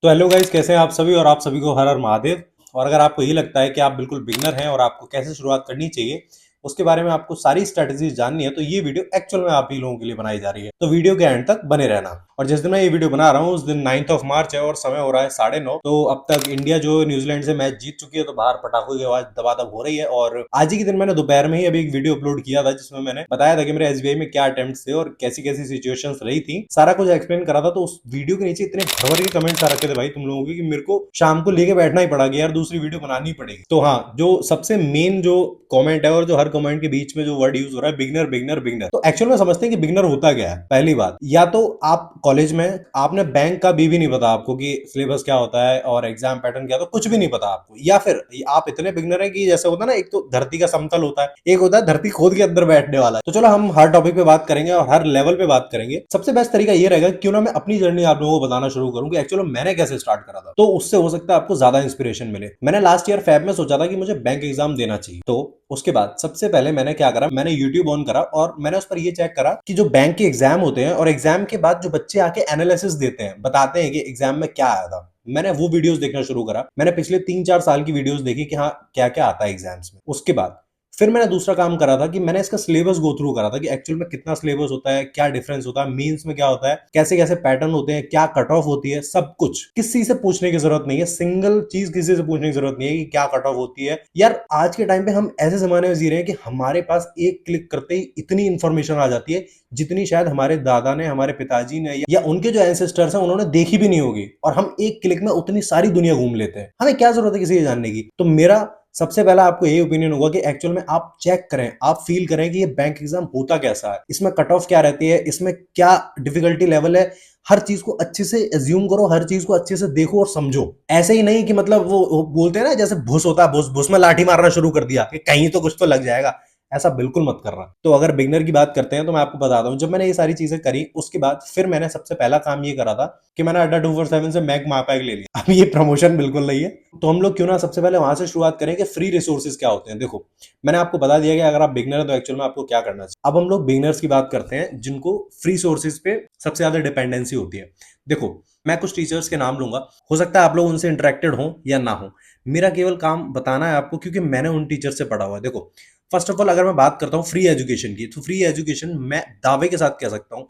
तो hello guys, कैसे हैं आप सभी। और आप सभी को हर हर महादेव। और अगर आपको ये लगता है कि आप बिल्कुल बिगनर हैं और आपको कैसे शुरुआत करनी चाहिए, उसके बारे में आपको सारी स्ट्रेटजीज जाननी है, तो ये वीडियो एक्चुअल में आप ही लोगों के लिए बनाई जा रही है। तो वीडियो के एंड तक बने रहना। और जिस दिन मैं ये वीडियो बना रहा हूँ उस दिन 9 मार्च है और समय हो रहा है 9:30। तो अब तक इंडिया जो न्यूजीलैंड से मैच जीत चुकी है, तो बाहर पटाखों की आवाज दबादब हो रही है। और आज ही के दिन मैंने दोपहर में ही अभी एक वीडियो अपलोड किया था जिसमें मैंने बताया था कि मेरे एसबीआई में क्या अटेम्प्ट्स थे और कैसी कैसी सिचुएशंस रही थी, सारा कुछ एक्सप्लेन करा था। तो उस वीडियो के नीचे इतने भर के कमेंट्स आ रखे थे भाई तुम लोगों के कि मेरे को शाम को लेके बैठना ही पड़ा कि यार दूसरी वीडियो बनानी पड़ेगी। तो हाँ, जो सबसे मेन जो कमेंट है और जो हर कमेंट के बीच में जो वर्ड यूज हो रहा है, बिगनर बिगनर बिगनर, तो एक्चुअल में समझते हैं कि बिगनर होता क्या है। पहली बात, या तो आप कॉलेज में आपने बैंक का भी नहीं पता आपको कि सिलेबस क्या होता है और एग्जाम पैटर्न क्या, तो कुछ भी नहीं पता आपको। या फिर आप इतने बिगनर है कि जैसे होता है ना, एक तो धरती का समतल होता है, एक होता है धरती खोद के अंदर बैठने वाला। तो चलो हम हर टॉपिक पे बात करेंगे और हर लेवल पे बात करेंगे। सबसे बेस्ट तरीका ये रहेगा क्यों ना मैं अपनी जर्नी आप लोगों को बताना शुरू करूं कि एक्चुअली मैंने कैसे स्टार्ट करा था, तो उससे हो सकता है आपको ज्यादा इंस्पिरेशन मिले। मैंने लास्ट ईयर फैब में सोचा था कि मुझे बैंक एग्जाम देना चाहिए। तो उसके बाद सबसे पहले मैंने क्या करा, मैंने यूट्यूब ऑन करा और मैंने उस पर ये चेक करा कि जो बैंक के एग्जाम होते हैं और एग्जाम के बाद जो बच्चे आके एनालिसिस देते हैं, बताते हैं कि एग्जाम में क्या आया था, मैंने वो वीडियोस देखना शुरू करा। मैंने पिछले 3-4 साल की वीडियोस देखी कि हाँ क्या क्या आता है एग्जाम्स में। उसके बाद फिर मैंने दूसरा काम करा था कि मैंने इसका सिलेबस गो थ्रू करा था कि एक्चुअल में कितना सिलेबस होता है, क्या डिफरेंस होता है, मीन्स में क्या होता है, कैसे कैसे पैटर्न होते हैं, क्या कट ऑफ होती है, सब कुछ किसी से पूछने की जरूरत नहीं है। सिंगल चीज किसी से पूछने की जरूरत नहीं है कि क्या कट ऑफ होती है। यार आज के टाइम पे हम ऐसे जमाने में जी रहे हैं कि हमारे पास एक क्लिक करते ही इतनी इंफॉर्मेशन आ जाती है जितनी शायद हमारे दादा ने, हमारे पिताजी ने या उनके जो एंसेस्टर्स हैं उन्होंने देखी भी नहीं होगी। और हम एक क्लिक में उतनी सारी दुनिया घूम लेते हैं। हमें क्या जरूरत है किसी को जानने की। तो मेरा सबसे पहला आपको यही ओपिनियन होगा कि एक्चुअल में आप चेक करें, आप फील करें कि ये बैंक एग्जाम होता कैसा है, इसमें कट ऑफ क्या रहती है, इसमें क्या डिफिकल्टी लेवल है। हर चीज को अच्छे से एज्यूम करो, हर चीज को अच्छे से देखो और समझो। ऐसे ही नहीं कि मतलब वो बोलते हैं ना, जैसे भूस होता है, भूस भूस में लाठी मारना शुरू कर दिया कि कहीं तो कुछ तो लग जाएगा। ऐसा बिल्कुल मत करना। तो अगर बिगनर की बात करते हैं तो मैं आपको बताता हूँ, जब मैंने ये सारी चीजें करी उसके बाद फिर मैंने सबसे पहला काम ये करा था कि मैंने अड्डा 247 से मैक मापैक ले लिया। अब ये प्रमोशन बिल्कुल नहीं है। तो हम लोग क्यों ना सबसे पहले वहां से शुरुआत करें कि फ्री रिसोर्सेज क्या होते हैं। देखो, मैंने आपको बता दिया कि अगर आप बिगनर है तो एक्चुअल में आपको क्या करना चाहिए। अब हम लोग बिगनर्स की बात करते हैं जिनको फ्री सोर्सेज पे सबसे ज्यादा डिपेंडेंसी होती है। देखो, मैं कुछ टीचर्स के नाम लूंगा, हो सकता है आप लोग उनसे इंटरेक्टेड हो या ना हो। मेरा केवल काम बताना है आपको क्योंकि मैंने उन टीचर से पढ़ा हुआ है। देखो, फर्स्ट ऑफ ऑल अगर मैं बात करता हूँ फ्री एजुकेशन की, तो फ्री एजुकेशन मैं दावे के साथ कह सकता हूँ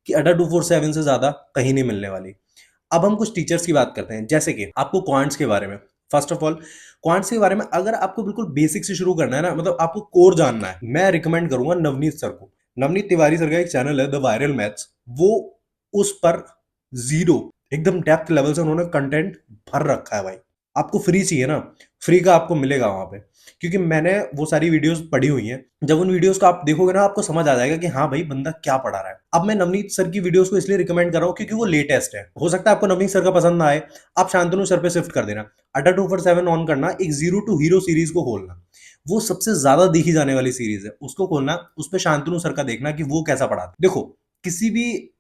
कि अड्डा 247 से ज्यादा कहीं नहीं मिलने वाली। अब हम कुछ टीचर्स की बात करते हैं, जैसे कि आपको क्वांट्स के बारे में। फर्स्ट ऑफ ऑल, क्वांट्स के बारे में अगर आपको बिल्कुल बेसिक से शुरू करना है ना, मतलब आपको कोर जानना है, मैं रिकमेंड करूंगा नवनीत सर को। नवनीत तिवारी सर का एक चैनल है द वायरल मैथ्स, वो उस पर जीरो एकदम डेप्थ लेवल से उन्होंने कंटेंट भर रखा है भाई। आपको फ्री चाहिए ना, फ्री का आपको मिलेगा वहां पे, क्योंकि मैंने वो सारी वीडियोस पढ़ी हुई हैं। जब उन वीडियोस को आप देखोगे ना, आपको समझ आ जाएगा कि हाँ भाई बंदा क्या पढ़ा रहा है। अब मैं नवनीत सर की वीडियोस को इसलिए रिकमेंड कर रहा हूँ क्योंकि वो लेटेस्ट है। हो सकता है आपको नवनीत सर का पसंद ना आए, आप शांतनु सर पे शिफ्ट कर देना। अड्डा 247 ऑन करना, एक जीरो टू हीरो सीरीज को खोलना, वो सबसे ज्यादा देखी जाने वाली सीरीज है, उसको खोलना, उस पर शांतनु सर का देखना कि वो कैसा पढ़ाते। देखो, किसी भी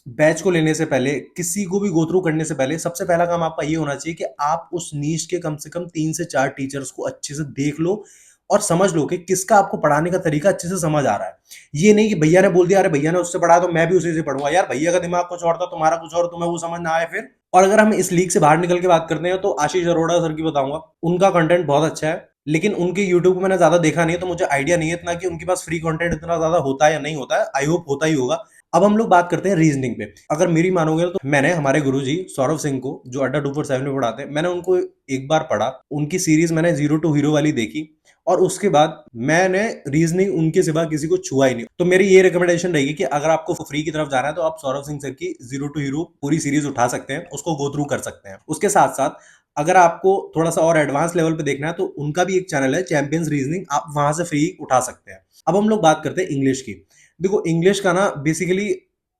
बैच को लेने से पहले, किसी को भी गो थ्रू करने से पहले, सबसे पहला काम आपका ये होना चाहिए कि आप उस नीश के कम से कम 3 से 4 टीचर्स को अच्छे से देख लो और समझ लो कि किसका आपको पढ़ाने का तरीका अच्छे से समझ आ रहा है। ये नहीं कि भैया ने बोल दिया, अरे भैया ने उससे पढ़ा तो मैं भी उसी से पढ़ूंगा। यार भैया का दिमाग कुछ और था, तुम्हारा कुछ और, तुम्हें वो समझ ना आए फिर। और अगर हम इस लीग से बाहर निकल के बात करते हैं तो आशीष अरोड़ा सर की बताऊंगा, उनका कंटेंट बहुत अच्छा है। लेकिन उनके यूट्यूब को मैंने ज्यादा देखा नहीं है, तो मुझे आइडिया नहीं है इतना कि उनके पास फ्री कंटेंट इतना ज्यादा होता है या नहीं होता है। आई होप होता ही होगा। अब हम लोग बात करते हैं रीजनिंग पे। अगर मेरी मानोगे तो मैंने हमारे गुरुजी सौरभ सिंह को, जो अड्डा 247 में पढ़ाते हैं, मैंने उनको एक बार पढ़ा, उनकी सीरीज मैंने जीरो टू हीरो वाली देखी और उसके बाद मैंने रीजनिंग उनके सिवा किसी को छुआ ही नहीं। तो मेरी ये रिकमेंडेशन रहेगी कि अगर आपको फ्री की तरफ जाना है तो आप सौरभ सिंह सर की जीरो टू हीरो पूरी सीरीज उठा सकते हैं, उसको गो थ्रू कर सकते हैं। उसके साथ साथ अगर आपको थोड़ा सा और एडवांस लेवल पे देखना है तो उनका भी एक चैनल है चैंपियंस रीजनिंग, आप वहां से फ्री उठा सकते हैं। अब हम लोग बात करते हैं इंग्लिश की। देखो, इंग्लिश का ना बेसिकली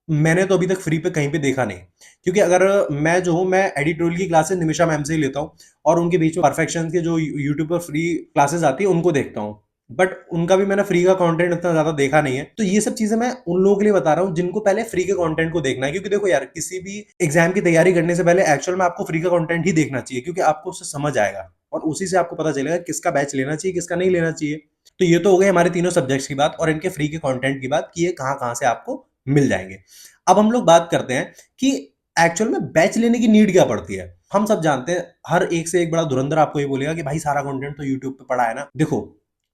मैंने तो अभी तक फ्री पे कहीं पे देखा नहीं, क्योंकि अगर मैं जो हूँ, मैं एडिटोरियल की क्लासेस निमिषा मैम से ही लेता हूँ और उनके बीच में परफेक्शन के जो यूट्यूब पर फ्री क्लासेस आती है उनको देखता हूँ। बट उनका भी मैंने फ्री का कंटेंट इतना ज्यादा देखा नहीं है। तो ये सब चीजें मैं उन लोगों के लिए बता रहा हूँ जिनको पहले फ्री के कंटेंट को देखना है, क्योंकि देखो यार, किसी भी एग्जाम की तैयारी करने से पहले एक्चुअल में आपको फ्री का कंटेंट ही देखना चाहिए, क्योंकि आपको उससे समझ आएगा और उसी से आपको पता चलेगा किसका बैच लेना चाहिए, किसका नहीं लेना चाहिए। तो ये तो हो गए हमारे तीनों सब्जेक्ट्स की बात और इनके फ्री के कंटेंट की बात कि ये कहाँ कहाँ से आपको मिल जाएंगे। अब हम लोग बात करते हैं कि एक्चुअल में बैच लेने की नीड क्या पड़ती है? हम सब जानते हैं, हर एक से एक बड़ा धुरंधर आपको ये बोलेगा कि भाई सारा कंटेंट तो यूट्यूब पे पड़ा है ना। देखो,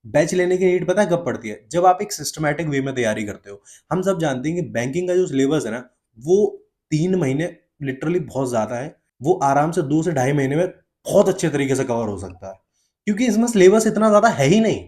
बैच लेने की नीड पता है कब पड़ती है? जब आप एक सिस्टमैटिक वे में तैयारी करते हो। हम सब जानते हैं कि बैंकिंग का जो सिलेबस है ना, वो 3 महीने लिटरली बहुत ज्यादा है। वो आराम से 2 से ढाई महीने में बहुत अच्छे तरीके से कवर हो सकता है, क्योंकि इसमें सिलेबस इतना ज्यादा है ही नहीं।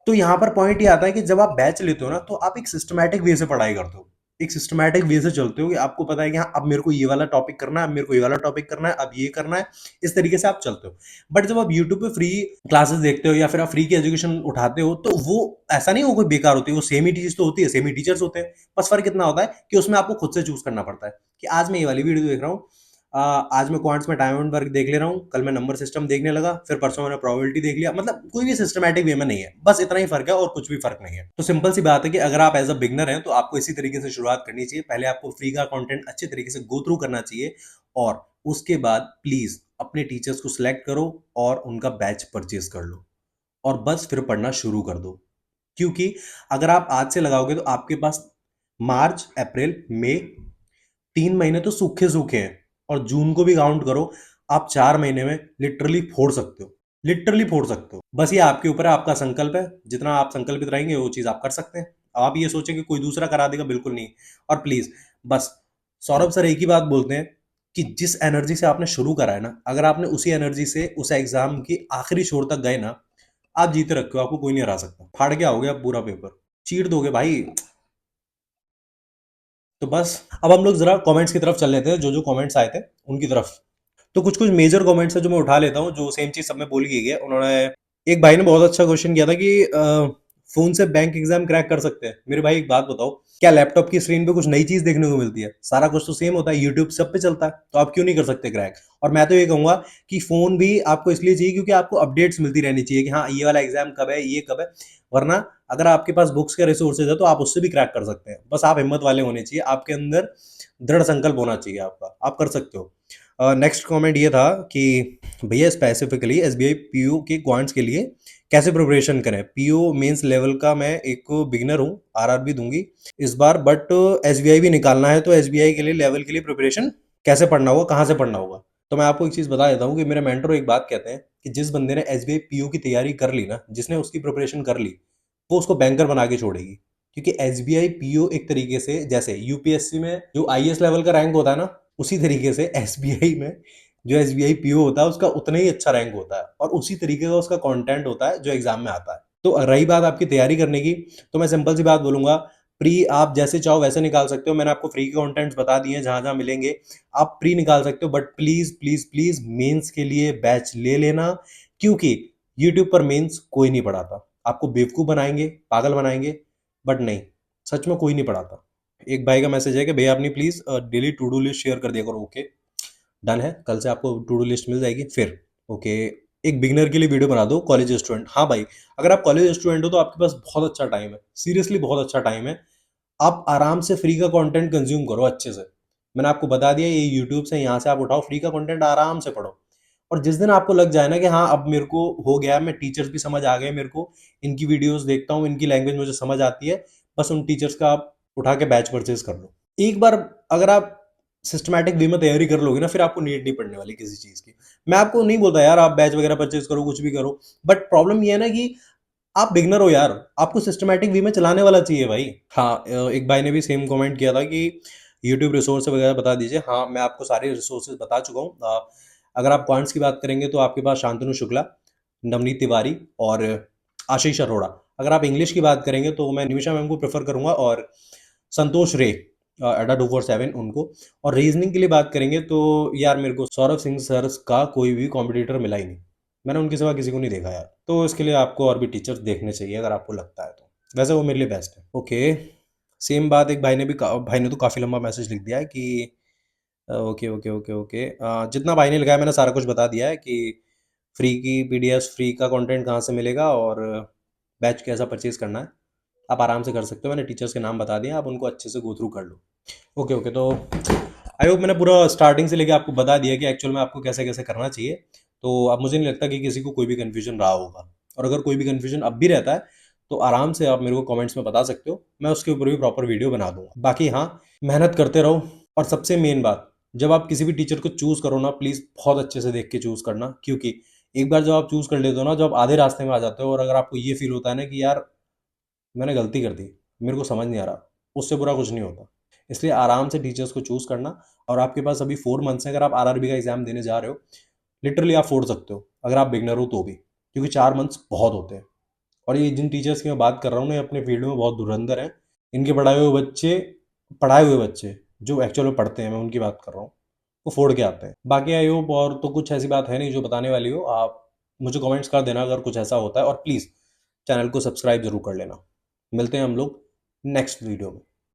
तो यहाँ पर पॉइंट ये आता है कि जब आप बैच लेते हो ना, तो आप एक सिस्टमैटिक वे से पढ़ाई करते हो, एक सिस्टमैटिक वे से चलते हो कि आपको पता है कि हाँ अब मेरे को ये वाला टॉपिक करना है, अब मेरे को ये वाला टॉपिक करना है, अब ये करना है। इस तरीके से आप चलते हो। बट जब आप यूट्यूब पे फ्री क्लासेस देखते हो या फिर आप फ्री की एजुकेशन उठाते हो, तो वो ऐसा नहीं हो कोई बेकार होती है, वो सेम ही चीज तो होती है, सेम ही टीचर्स होते हैं। बस फर्क इतना होता है कि उसमें आपको खुद से चूज करना पड़ता है कि आज मैं ये वाली वीडियो देख रहा हूँ, आज मैं क्वांट्स में टाइम एंड वर्क देख ले रहा हूँ, कल मैं नंबर सिस्टम देखने लगा, फिर परसों मैंने प्रोबेबिलिटी देख लिया। मतलब कोई भी सिस्टमैटिक वे में नहीं है, बस इतना ही फर्क है और कुछ भी फर्क नहीं है। तो सिंपल सी बात है कि अगर आप एज अ बिगनर हैं तो आपको इसी तरीके से शुरुआत करनी चाहिए। पहले आपको फ्री का कंटेंट अच्छे तरीके से गो थ्रू करना चाहिए, और उसके बाद प्लीज अपने टीचर्स को सिलेक्ट करो और उनका बैच परचेज कर लो, और बस फिर पढ़ना शुरू कर दो। क्योंकि अगर आप आज से लगाओगे तो आपके पास मार्च, अप्रैल, मई, 3 महीने तो सूखे सूखे हैं, और जून को भी काउंट करो, आप 4 महीने में लिटरली फोड़ सकते हो, लिटरली फोड़ सकते हो। बस ये आपके ऊपर है, आपका संकल्प है। जितना आप संकल्पित रहेंगे वो चीज आप कर सकते हैं। आप ये सोचें कि कोई दूसरा करा देगा, बिल्कुल नहीं। और प्लीज बस, सौरभ सर एक ही बात बोलते हैं कि जिस एनर्जी से आपने शुरू करा है ना, अगर आपने उसी एनर्जी से उस एग्जाम की आखिरी छोर तक गए ना, आप जीते रखे हो, आपको कोई नहीं हरा सकता। फाड़ के आओगे आप पूरा पेपर, चीट दोगे भाई। तो बस, अब हम लोग जरा कमेंट्स की तरफ चल लेते हैं, जो जो कमेंट्स आए थे उनकी तरफ। तो कुछ कुछ मेजर कमेंट्स है जो मैं उठा लेता हूँ, जो सेम चीज सब में बोली गई है। उन्होंने, एक भाई ने बहुत अच्छा क्वेश्चन किया था कि फोन से बैंक एग्जाम क्रैक कर सकते हैं। मेरे भाई एक बात बताओ, क्या लैपटॉप की स्क्रीन पे कुछ नई चीज देखने को मिलती है? सारा कुछ तो सेम होता है, यूट्यूब सब पे चलता है, तो आप क्यों नहीं कर सकते क्रैक? और मैं तो ये कहूंगा कि फोन भी आपको इसलिए चाहिए क्योंकि आपको अपडेट्स मिलती रहनी चाहिए कि हाँ ये वाला एग्जाम कब है, ये कब है। वरना अगर आपके पास बुक्स के रिसोर्सेज है तो आप उससे भी क्रैक कर सकते हैं। बस आप हिम्मत वाले होने चाहिए, आपके अंदर दृढ़ संकल्प होना चाहिए आपका, आप कर सकते हो। नेक्स्ट कमेंट ये था कि भैया स्पेसिफिकली एसबीआई पीओ के क्वांट्स के लिए कैसे प्रिपरेशन करें? पीओ मेंस लेवल का मैं एक बिगिनर हूँ, आरआरबी दूंगी इस बार, बट एसबीआई भी निकालना है, तो एसबीआई के लिए लेवल के लिए प्रिपरेशन कैसे पढ़ना होगा, कहाँ से पढ़ना होगा? तो मैं आपको एक चीज बता देता हूँ कि मेरे मेंटर एक बात कहते हैं कि जिस बंदे ने एसबीआई पीओ की तैयारी कर ली ना, जिसने उसकी प्रिपरेशन कर ली, वो उसको बैंकर बना के छोड़ेगी। क्योंकि एसबीआई पीओ एक तरीके से जैसे यूपीएससी में जो आईएएस लेवल का रैंक होता है ना, उसी तरीके से एसबीआई में जो एसबीआई पीओ होता है उसका उतना ही अच्छा रैंक होता है, और उसी तरीके का उसका कंटेंट होता है जो एग्जाम में आता है। तो रही बात आपकी तैयारी करने की, तो मैं सिंपल सी बात बोलूंगा, प्री आप जैसे चाहो वैसे निकाल सकते हो। मैंने आपको फ्री के कंटेंट्स बता दिए हैं, जहां जहां मिलेंगे आप प्री निकाल सकते हो। But please please please mains के लिए बैच ले लेना, क्योंकि यूट्यूब पर मेंस कोई नहीं पढ़ाता। आपको बेवकूफ बनाएंगे, पागल बनाएंगे, बट नहीं, सच में कोई नहीं पढ़ाता। एक भाई का मैसेज है कि भैया अपनी please daily to do list share कर दिया करो। ओके, डन है, कल से आपको टू डू लिस्ट मिल जाएगी फिर। ओके, एक बिगनर के लिए वीडियो बना दो, कॉलेज स्टूडेंट। हाँ भाई, अगर आप कॉलेज स्टूडेंट हो तो आपके पास बहुत अच्छा टाइम है, सीरियसली बहुत अच्छा टाइम है। आप आराम से फ्री का कंटेंट कंज्यूम करो अच्छे से। मैंने आपको बता दिया ये यूट्यूब से, यहाँ से आप उठाओ फ्री का कंटेंट, आराम से पढ़ो। और जिस दिन आपको लग जाए ना कि हाँ अब मेरे को हो गया, मैं टीचर्स भी समझ आ गए मेरे को, इनकी वीडियोस देखता हूँ, इनकी लैंग्वेज मुझे समझ आती है, बस उन टीचर्स का आप उठा के बैच परचेज कर लो। एक बार अगर आप सिस्टमैटिक वे में तैयारी कर लोगे ना, फिर आपको नीड नहीं पड़ने वाली किसी चीज की। मैं आपको नहीं बोलता यार आप बैच वगैरह परचेज करो, कुछ भी करो, बट प्रॉब्लम ये है ना कि आप बिगनर हो यार, आपको सिस्टमैटिक वे में चलाने वाला चाहिए भाई। हाँ, एक भाई ने भी सेम कमेंट किया था कि यूट्यूब रिसोर्स वगैरह बता दीजिए। हाँ, मैं आपको सारे रिसोर्सेज बता चुका हूँ। अगर आप क्वांट्स की बात करेंगे तो आपके पास शांतनु शुक्ला, नवनीत तिवारी और आशीष अरोड़ा। अगर आप इंग्लिश की बात करेंगे तो मैं निमिषा मैम को प्रेफर करूंगा, और संतोष रे, अड्डा 247 उनको। और रीजनिंग के लिए बात करेंगे तो यार मेरे को सौरभ सिंह सर का कोई भी कॉम्पिटिटर मिला ही नहीं, मैंने उनके सिवा किसी को नहीं देखा यार। तो इसके लिए आपको और भी टीचर्स देखने चाहिए अगर आपको लगता है तो, वैसे वो मेरे लिए बेस्ट है। ओके, सेम बात एक भाई ने भी भाई ने तो काफ़ी लंबा मैसेज लिख दिया है कि ओके ओके ओके ओके, जितना भाई ने लिखा है मैंने सारा कुछ बता दिया है कि फ्री की पीडीएफ, फ्री का कंटेंट कहाँ से मिलेगा और बैच कैसा परचेज करना है। आप आराम से कर सकते हो, मैंने टीचर्स के नाम बता दिए, आप उनको अच्छे से गो थ्रू कर लो। ओके ओके, तो आई होप मैंने पूरा स्टार्टिंग से लेके आपको बता दिया कि एक्चुअल में आपको कैसे कैसे करना चाहिए। तो अब मुझे नहीं लगता कि किसी को कोई भी कन्फ्यूजन रहा होगा, और अगर कोई भी कन्फ्यूजन अब भी रहता है तो आराम से आप मेरे को कमेंट्स में बता सकते हो, मैं उसके ऊपर भी प्रॉपर वीडियो बना दूंगा। बाकी हाँ, मेहनत करते रहो, और सबसे मेन बात, जब आप किसी भी टीचर को चूज़ करो ना, प्लीज़ बहुत अच्छे से देख के चूज़ करना, क्योंकि एक बार जब आप चूज़ कर लेते हो ना, जब आधे रास्ते में आ जाते हो और अगर आपको ये फ़ील होता है ना कि यार मैंने गलती कर दी, मेरे को समझ नहीं आ रहा, उससे बुरा कुछ नहीं होता। इसलिए आराम से टीचर्स को चूज़ करना। और आपके पास अभी 4 मंथ्स हैं, अगर आप आरआरबी का एग्ज़ाम देने जा रहे हो, लिटरली आप फोड़ सकते हो, अगर आप बिगिनर हो तो भी, क्योंकि 4 मंथ्स बहुत होते हैं। और ये जिन टीचर्स की मैं बात कर रहा हूँ ना, ये अपने फील्ड में बहुत धुरंधर हैं। इनके पढ़ाए हुए बच्चे जो एक्चुअल में पढ़ते हैं, मैं उनकी बात कर रहा हूँ, वो फोड़ के आते हैं। बाकी आई होप और तो कुछ ऐसी बात है नहीं जो बताने वाली हो। आप मुझे कमेंट्स कर देना अगर कुछ ऐसा होता है, और प्लीज़ चैनल को सब्सक्राइब जरूर कर लेना। मिलते हैं हम लोग नेक्स्ट वीडियो में।